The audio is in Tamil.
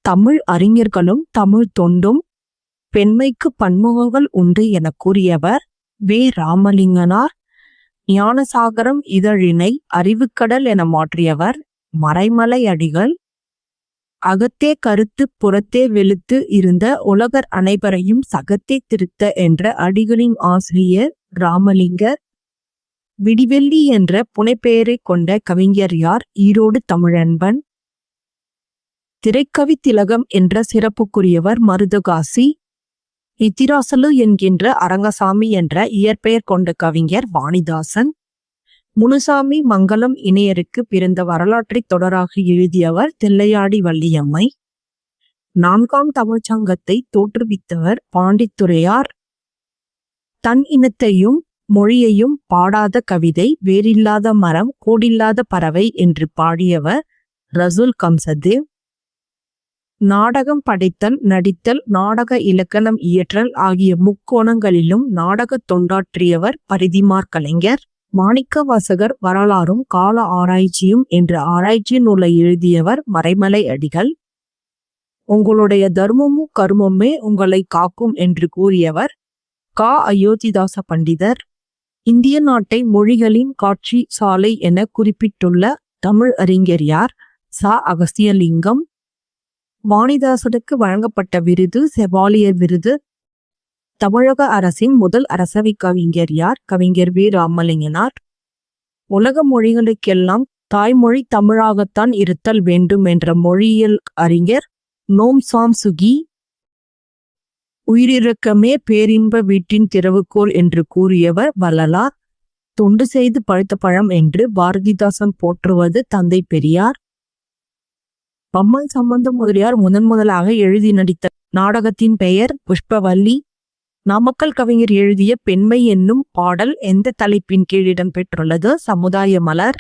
தமிழ் அறிஞர்களும் தமிழ் தொண்டும் பெண்மைக்கு பன்முகங்கள் உண்டு என கூறியவர் வே. ராமலிங்கனார். ஞானசாகரம் இதழினை அறிவுக்கடல் என மாற்றியவர் மறைமலை அடிகள். அகத்தே கருத்து புறத்தே வெளுத்து இருந்த உலகர் அனைவரையும் சகத்தே திருத்த என்ற அடிகளின் ஆசிரியர் ராமலிங்கர். விடிவெள்ளி என்ற புனைப்பெயரை கொண்ட கவிஞர் யார்? ஈரோடு தமிழன்பன். திரைக்கவி திலகம் என்ற சிறப்புக்குரியவர் மருதகாசி. இத்திராசலு என்கின்ற அரங்கசாமி என்ற இயற்பெயர் கொண்ட கவிஞர் வாணிதாசன். முனுசாமி மங்கலம் இணையருக்கு பிறந்த வரலாற்றை தொடராக எழுதியவர் தில்லையாடி வள்ளியம்மை. 4ஆம் தமிழ்ச்சங்கத்தை தோற்றுவித்தவர் பாண்டித்துரையார். தன் இனத்தையும் மொழியையும் பாடாத கவிதை வேறில்லாத மரம் கோடில்லாத பறவை என்று பாடியவர் ரசூல் கம்சதேவ். நாடகம் படைத்தல், நடித்தல், நாடக இலக்கணம் இயற்றல் ஆகிய முக்கோணங்களிலும் நாடக தொண்டாற்றியவர் பரிதிமாற் கலைஞர். மாணிக்கவாசகர் வரலாறும் கால ஆராய்ச்சியும் என்ற ஆராய்ச்சி நூலை எழுதியவர் மறைமலை அடிகள். உங்களுடைய தர்மமும் கர்மமே உங்களை காக்கும் என்று கூறியவர் கா. அயோத்திதாச பண்டிதர். இந்திய நாட்டை மொழிகளின் காட்சி சாலை என குறிப்பிட்டுள்ள தமிழ் அறிஞர் யார்? ச. அகஸ்தியலிங்கம். வாணிதாசனுக்கு வழங்கப்பட்ட விருது செவாலியர் விருது. தமிழக அரசின் முதல் அரசவை கவிஞர் யார்? கவிஞர் வே. ராமலிங்கனார். உலக மொழிகளுக்கெல்லாம் தாய்மொழி தமிழாகத்தான் இருத்தல் வேண்டும் என்ற மொழியியல் அறிஞர் நோம் சாம் சுகி. உயிரிழக்கமே பேரின்ப வீட்டின் திறவுகோல் என்று கூறியவர் வள்ளலார். தொண்டு செய்து பழுத்த பழம் என்று பாரதிதாசன் போற்றுவது தந்தை பெரியார். பம்மல் சம்பந்த முதலியார் முதலாக எழுதி நடித்த நாடகத்தின் பெயர் புஷ்பவல்லி. நாமக்கல் கவிஞர் எழுதிய பெண்மை என்னும் பாடல் எந்த தலைப்பின் கீழ் இடம்பெற்றுள்ளது? சமுதாய மலர்.